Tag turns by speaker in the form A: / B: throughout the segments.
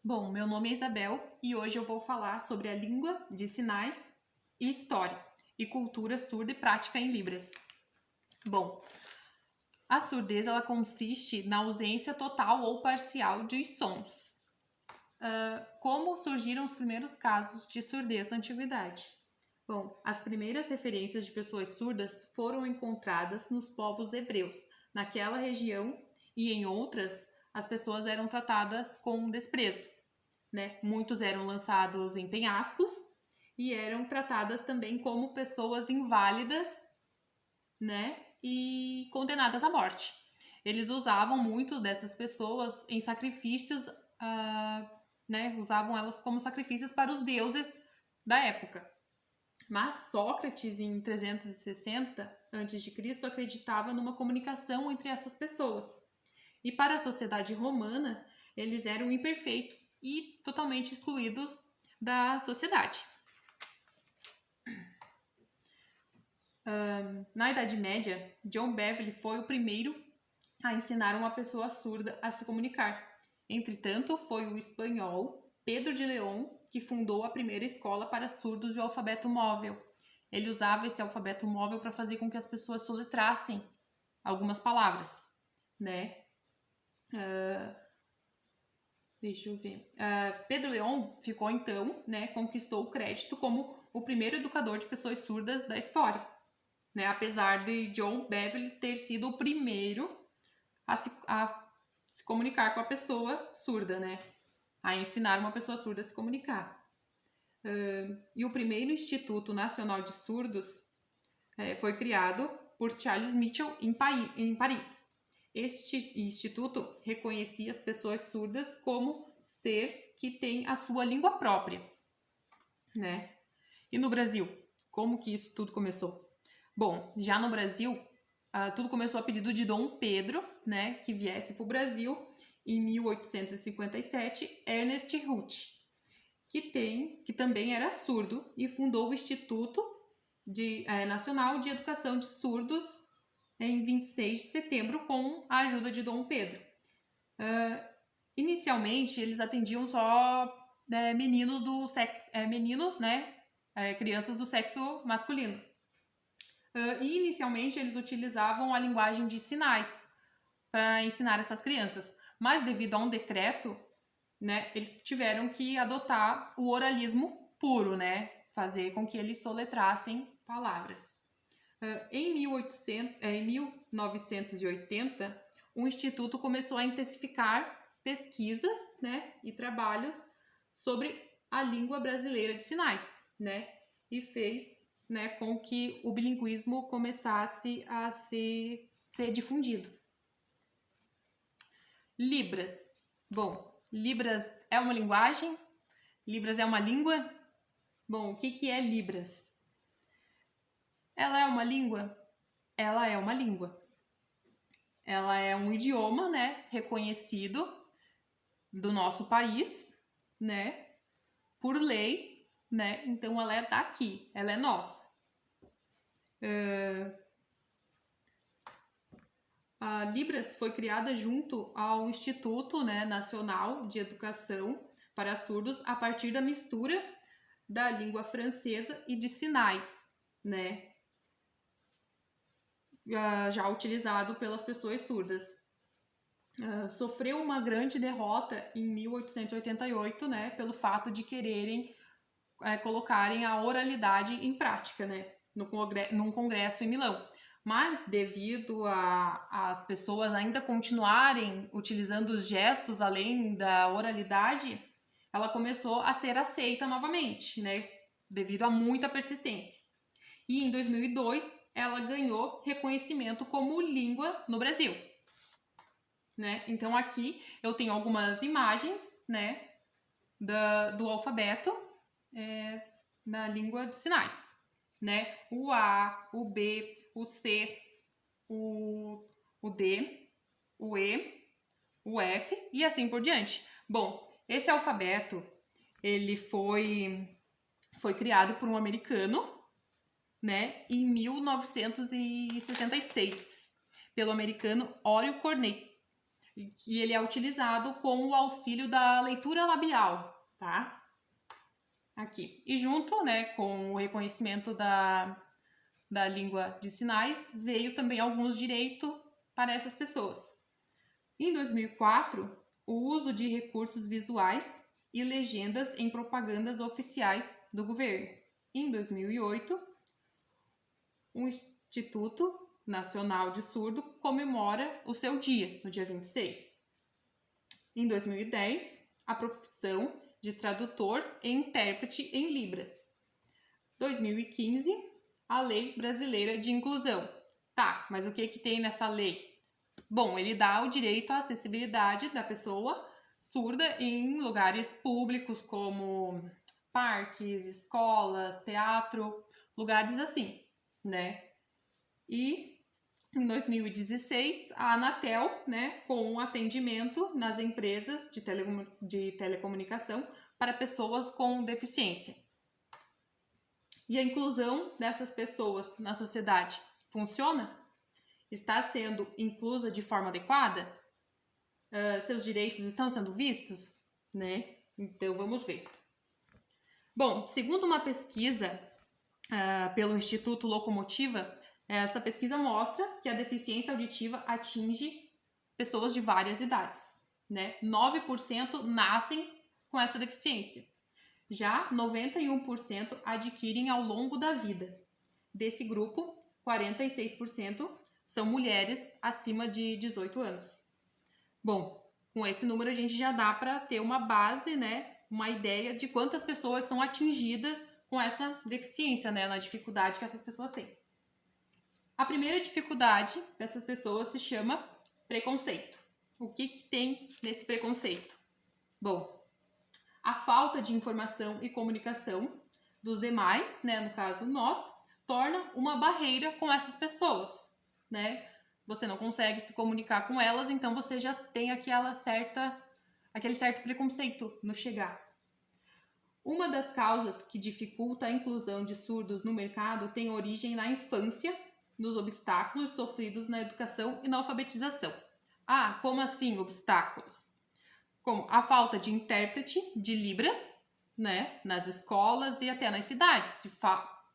A: Bom, meu nome é Isabel e hoje eu vou falar sobre a língua de sinais e história e cultura surda e prática em Libras. Bom, a surdez ela consiste na ausência total ou parcial de sons. Como surgiram os primeiros casos de surdez na antiguidade? Bom, as primeiras referências de pessoas surdas foram encontradas nos povos hebreus. Naquela região e em outras, as pessoas eram tratadas com desprezo, né? Muitos eram lançados em penhascos e eram tratadas também como pessoas inválidas, né? E condenadas à morte. Eles usavam muito dessas pessoas em sacrifícios, né? Usavam elas como sacrifícios para os deuses da época. Mas Sócrates, em 360 a.C., acreditava numa comunicação entre essas pessoas. E para a sociedade romana, eles eram imperfeitos e totalmente excluídos da sociedade. Na Idade Média, John Beverly foi o primeiro a ensinar uma pessoa surda a se comunicar. Entretanto, foi o espanhol Pedro de León que fundou a primeira escola para surdos e o alfabeto móvel. Ele usava esse alfabeto móvel para fazer com que as pessoas soletrassem algumas palavras, né? Deixa eu ver. Pedro León ficou então, né, conquistou o crédito como o primeiro educador de pessoas surdas da história, né? Apesar de John Beverly ter sido o primeiro a se comunicar com a pessoa surda, né? A ensinar uma pessoa surda a se comunicar. E o primeiro Instituto Nacional de Surdos foi criado por Charles Mitchell em Paris. Este instituto reconhecia as pessoas surdas como ser que tem a sua língua própria, né? E no Brasil, como que isso tudo começou? Bom, já no Brasil, tudo começou a pedido de Dom Pedro, né, que viesse para o Brasil em 1857, Ernest Ruth, que também era surdo e fundou o Instituto Nacional de Educação de Surdos em 26 de setembro com a ajuda de Dom Pedro. Inicialmente, eles atendiam só meninos do sexo, né, crianças do sexo masculino. E inicialmente eles utilizavam a linguagem de sinais para ensinar essas crianças, mas devido a um decreto, né, eles tiveram que adotar o oralismo puro, né, fazer com que eles soletrassem palavras. Em 1980, o Instituto começou a intensificar pesquisas, né, e trabalhos sobre a língua brasileira de sinais, né, e fez, né, com que o bilinguismo começasse a ser difundido. Libras. Bom, Libras é uma linguagem? Libras é uma língua? Bom, o que é Libras? Ela é uma língua? Ela é uma língua. Ela é um idioma, né, reconhecido do nosso país, né, por lei, né, então ela é daqui, ela é nossa. A Libras foi criada junto ao Instituto, né, Nacional de Educação para Surdos a partir da mistura da língua francesa e de sinais, né, já utilizado pelas pessoas surdas. Sofreu uma grande derrota em 1888, né, pelo fato de quererem colocarem a oralidade em prática, né, num congresso em Milão. Mas devido às pessoas ainda continuarem utilizando os gestos além da oralidade, ela começou a ser aceita novamente, né, devido a muita persistência. E em 2002, ela ganhou reconhecimento como língua no Brasil, né? Então aqui eu tenho algumas imagens, né, do alfabeto na língua de sinais, né? O A, o B, o C, o D, o E, o F e assim por diante. Bom, esse alfabeto ele foi criado por um americano, né, em 1966, pelo americano Orion Cornell. e ele é utilizado com o auxílio da leitura labial, tá? Aqui. E junto, né, com o reconhecimento da língua de sinais, veio também alguns direitos para essas pessoas. Em 2004, o uso de recursos visuais e legendas em propagandas oficiais do governo. Em 2008, o Instituto Nacional de Surdo comemora o seu dia, no dia 26. Em 2010, a profissão de tradutor e intérprete em Libras. 2015, a Lei Brasileira de Inclusão. Tá, mas o que tem nessa lei? Bom, ele dá o direito à acessibilidade da pessoa surda em lugares públicos como parques, escolas, teatro, lugares assim, né? E em 2016, a Anatel, né, com o atendimento nas empresas de telecomunicação para pessoas com deficiência. E a inclusão dessas pessoas na sociedade funciona? Está sendo inclusa de forma adequada? Seus direitos estão sendo vistos? Né? Então, vamos ver. Bom, segundo uma pesquisa pelo Instituto Locomotiva, essa pesquisa mostra que a deficiência auditiva atinge pessoas de várias idades, né? 9% nascem com essa deficiência. Já 91% adquirem ao longo da vida. Desse grupo, 46% são mulheres acima de 18 anos. Bom, com esse número a gente já dá para ter uma base, né? Uma ideia de quantas pessoas são atingidas com essa deficiência, né? Na dificuldade que essas pessoas têm. A primeira dificuldade dessas pessoas se chama preconceito. O que tem nesse preconceito? Bom, a falta de informação e comunicação dos demais, né, no caso nós, torna uma barreira com essas pessoas, né? Você não consegue se comunicar com elas, então você já tem aquele certo preconceito no chegar. Uma das causas que dificulta a inclusão de surdos no mercado tem origem na infância, nos obstáculos sofridos na educação e na alfabetização. Ah, como assim obstáculos? Como a falta de intérprete de Libras, né, nas escolas e até nas cidades.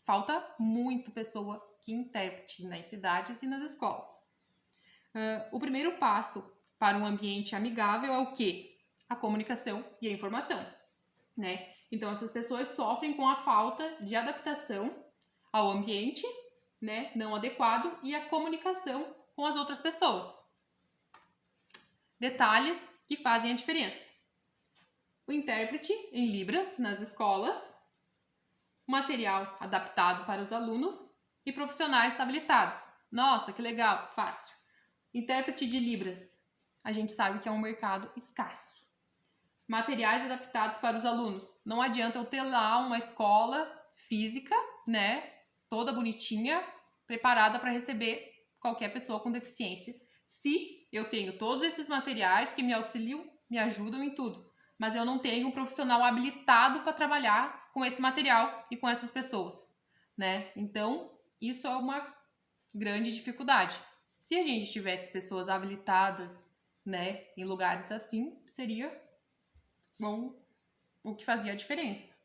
A: Falta muito pessoa que intérprete nas cidades e nas escolas. O primeiro passo para um ambiente amigável é o quê? A comunicação e a informação, né? Então, essas pessoas sofrem com a falta de adaptação ao ambiente, né, não adequado e a comunicação com as outras pessoas. Detalhes que fazem a diferença. O intérprete em Libras nas escolas, material adaptado para os alunos e profissionais habilitados. Nossa, que legal, fácil. Intérprete de Libras, a gente sabe que é um mercado escasso. Materiais adaptados para os alunos. Não adianta eu ter lá uma escola física, né, toda bonitinha, preparada para receber qualquer pessoa com deficiência, se eu tenho todos esses materiais que me auxiliam, me ajudam em tudo, mas eu não tenho um profissional habilitado para trabalhar com esse material e com essas pessoas, né? Então, isso é uma grande dificuldade. Se a gente tivesse pessoas habilitadas, né, em lugares assim, seria bom, o que fazia a diferença.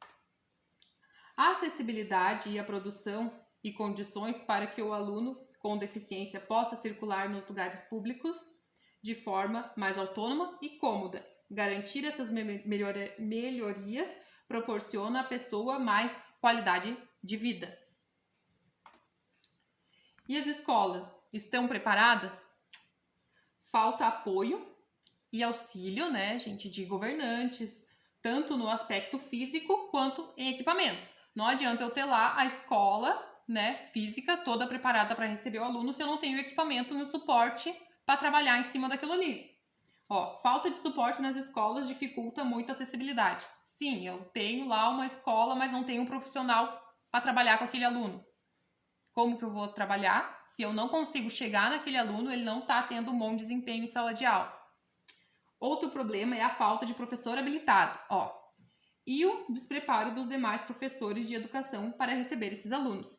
A: A acessibilidade e a produção e condições para que o aluno com deficiência possa circular nos lugares públicos de forma mais autônoma e cômoda. Garantir essas melhorias proporciona à pessoa mais qualidade de vida. E as escolas estão preparadas? Falta apoio e auxílio, né, gente, de governantes, tanto no aspecto físico quanto em equipamentos. Não adianta eu ter lá a escola, né, física toda preparada para receber o aluno se eu não tenho equipamento e um suporte para trabalhar em cima daquilo ali. Ó, falta de suporte nas escolas dificulta muito a acessibilidade. Sim, eu tenho lá uma escola, mas não tenho um profissional para trabalhar com aquele aluno. Como que eu vou trabalhar se eu não consigo chegar naquele aluno, ele não está tendo um bom desempenho em sala de aula? Outro problema é a falta de professor habilitado, ó, e o despreparo dos demais professores de educação para receber esses alunos,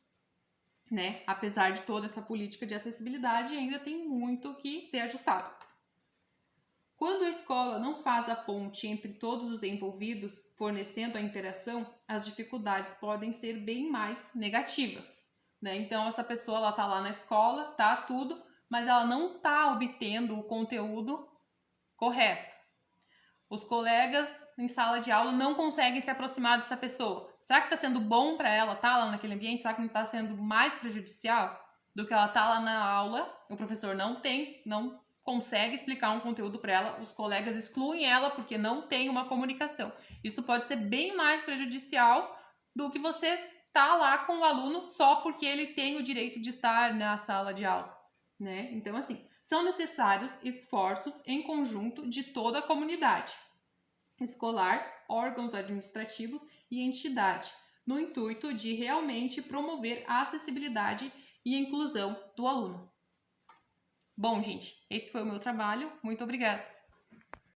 A: né? Apesar de toda essa política de acessibilidade, ainda tem muito que ser ajustado. Quando a escola não faz a ponte entre todos os envolvidos, fornecendo a interação, as dificuldades podem ser bem mais negativas, né? Então, essa pessoa ela tá lá na escola, tá tudo, mas ela não tá obtendo o conteúdo correto. Os colegas em sala de aula não conseguem se aproximar dessa pessoa. Será que está sendo bom para ela estar lá naquele ambiente? Será que não está sendo mais prejudicial do que ela estar lá na aula? O professor não consegue explicar um conteúdo para ela, os colegas excluem ela porque não tem uma comunicação. Isso pode ser bem mais prejudicial do que você estar lá com o aluno só porque ele tem o direito de estar na sala de aula, né? Então, assim, são necessários esforços em conjunto de toda a comunidade escolar, órgãos administrativos e entidade, no intuito de realmente promover a acessibilidade e a inclusão do aluno. Bom, gente, esse foi o meu trabalho. Muito obrigada!